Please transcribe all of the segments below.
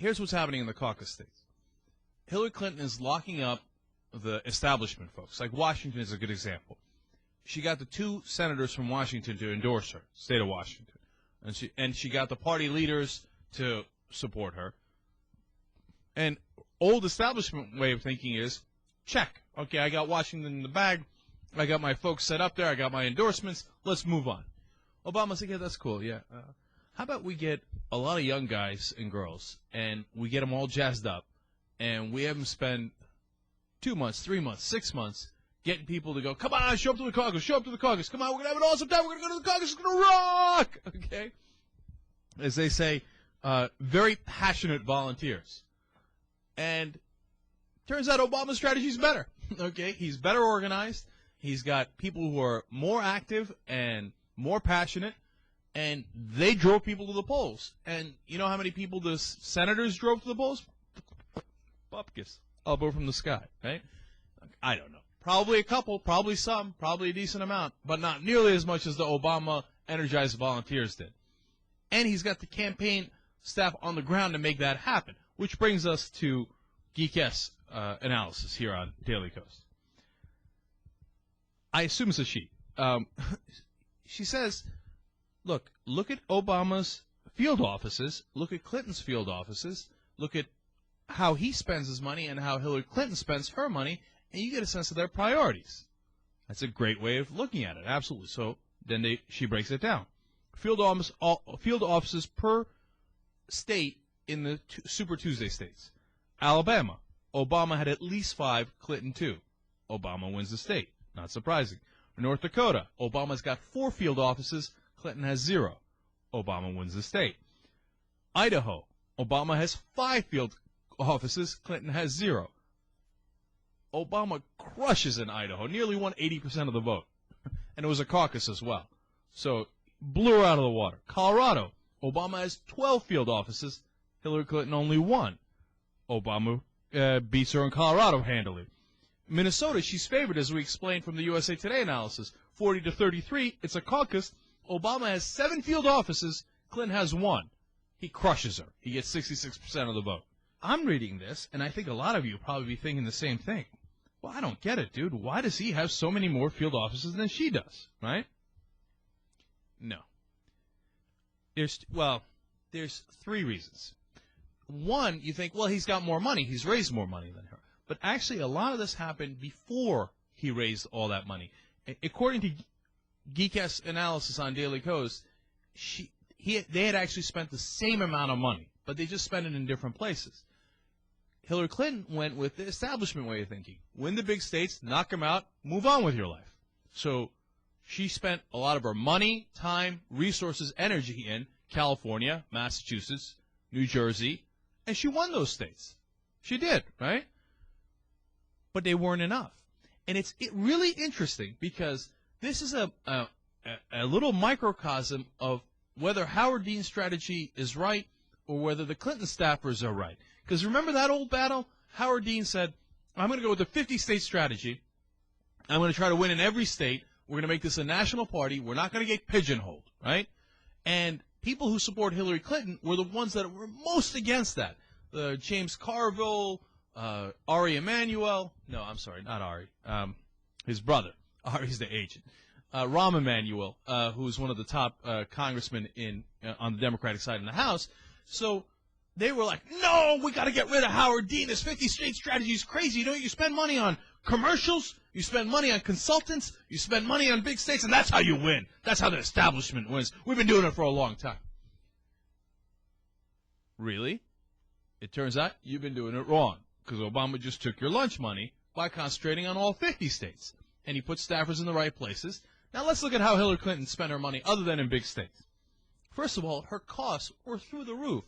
here's what's happening in the caucus states. Hillary Clinton is locking up the establishment folks. Like Washington is a good example. She got the 2 senators from Washington to endorse her, state of Washington. And she got the party leaders to support her. And old establishment way of thinking is, check. Okay, I got Washington in the bag. I got my folks set up there. I got my endorsements. Let's move on. Obama said, yeah, that's cool. Yeah. How about we get a lot of young guys and girls, and we get them all jazzed up, and we have them spend 2 months, 3 months, 6 months getting people to go, come on, show up to the caucus, show up to the caucus. Come on, we're going to have an awesome time. We're going to go to the caucus. It's going to rock. Okay? As they say, very passionate volunteers. And turns out Obama's strategy is better. Okay? He's better organized. He's got people who are more active and more passionate, and they drove people to the polls. And you know how many people the senators drove to the polls? Bupkis. Elbow from the sky, right? I don't know. Probably a couple, probably some, probably a decent amount, but not nearly as much as the Obama energized volunteers did. And he's got the campaign staff on the ground to make that happen, which brings us to Geek-S analysis here on Daily Kos. I assume it's a she. She says, look at Obama's field offices, look at Clinton's field offices, look at how he spends his money and how Hillary Clinton spends her money, and you get a sense of their priorities. That's a great way of looking at it, absolutely. So then she breaks it down. Field offices per state in the Super Tuesday states. Alabama, Obama had at least 5, Clinton 2. Obama wins the state. Not surprising. North Dakota, Obama's got 4 field offices, Clinton has 0. Obama wins the state. Idaho, Obama has 5 field offices, Clinton has 0. Obama crushes in Idaho, nearly won 80% of the vote. And it was a caucus as well. So, blew her out of the water. Colorado, Obama has 12 field offices, Hillary Clinton only 1. Obama beats her in Colorado handily. Minnesota, she's favored, as we explained from the USA Today analysis, 40-33. It's a caucus. Obama has 7 field offices. Clinton has 1. He crushes her. He gets 66% of the vote. I'm reading this, and I think a lot of you probably be thinking the same thing. Well, I don't get it, dude. Why does he have so many more field offices than she does, right? No. There's 3 reasons. One, you think, well, he's got more money. He's raised more money than her. But actually, a lot of this happened before he raised all that money. According to Geek-S analysis on Daily Kos, they had actually spent the same amount of money, but they just spent it in different places. Hillary Clinton went with the establishment way of thinking. Win the big states, knock them out, move on with your life. So she spent a lot of her money, time, resources, energy in California, Massachusetts, New Jersey, and she won those states. She did, right? But they weren't enough. And it's really interesting because this is a little microcosm of whether Howard Dean's strategy is right or whether the Clinton staffers are right. Because remember that old battle? Howard Dean said, I'm going to go with the 50-state strategy. I'm going to try to win in every state. We're going to make this a national party. We're not going to get pigeonholed, right? And people who support Hillary Clinton were the ones that were most against that. James Carville, Ari Emanuel. No, I'm sorry, not Ari. His brother. Ari's the agent. Rahm Emanuel, who's one of the top congressmen on the Democratic side in the House. So they were like, no, we got to get rid of Howard Dean. This 50-state strategy is crazy. You know, you spend money on commercials, you spend money on consultants, you spend money on big states, and that's how you win. That's how the establishment wins. We've been doing it for a long time. Really? It turns out you've been doing it wrong because Obama just took your lunch money by concentrating on all 50 states. And he put staffers in the right places. Now let's look at how Hillary Clinton spent her money other than in big states. First of all, her costs were through the roof.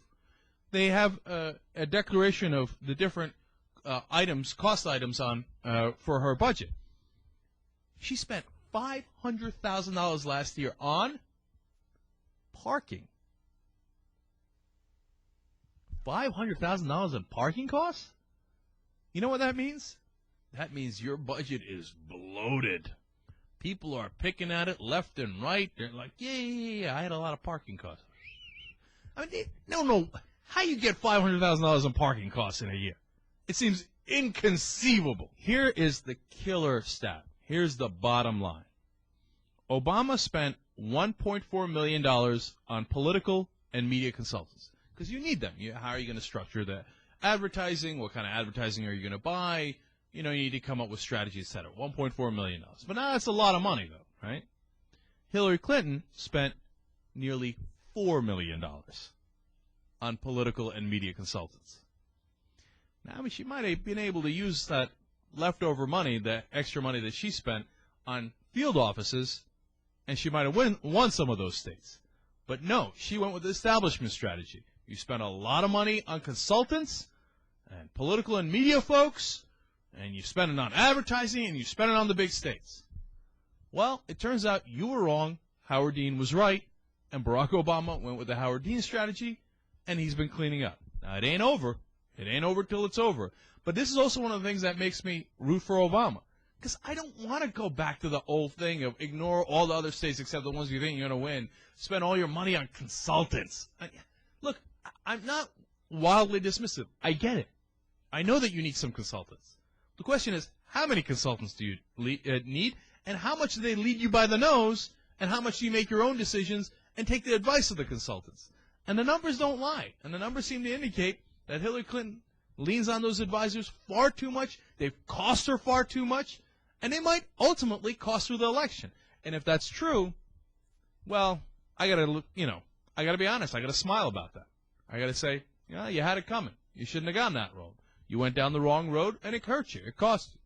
They have a declaration of the different cost items on for her budget. She spent $500,000 last year on parking. $500,000 in parking costs? You know what that means? That means your budget is bloated. People are picking at it left and right. They're like, yeah, I had a lot of parking costs. I mean, no. How you get $500,000 in parking costs in a year? It seems inconceivable. Here is the killer stat. Here's the bottom line. Obama spent $1.4 million on political and media consultants. Because you need them. How are you going to structure the advertising? What kind of advertising are you going to buy? You need to come up with strategies, etc. $1.4 million. But now that's a lot of money, though, right? Hillary Clinton spent nearly $4 million on political and media consultants. Now, she might have been able to use that leftover money, the extra money that she spent on field offices, and she might have won some of those states. But no, she went with the establishment strategy. You spend a lot of money on consultants and political and media folks, and you spend it on advertising, and you spend it on the big states. Well, it turns out you were wrong, Howard Dean was right, and Barack Obama went with the Howard Dean strategy, and he's been cleaning up. Now, it ain't over. It ain't over till it's over. But this is also one of the things that makes me root for Obama. Because I don't want to go back to the old thing of ignore all the other states except the ones you think you're going to win. Spend all your money on consultants. Look, I'm not wildly dismissive. I get it. I know that you need some consultants. The question is, how many consultants do you need? And how much do they lead you by the nose? And how much do you make your own decisions and take the advice of the consultants? And the numbers don't lie. And the numbers seem to indicate that Hillary Clinton leans on those advisors far too much. They've cost her far too much. And they might ultimately cost her the election. And if that's true, well, I got to be honest. I got to smile about that. I got to say, you had it coming. You shouldn't have gone that road. You went down the wrong road, and it hurt you. It cost you.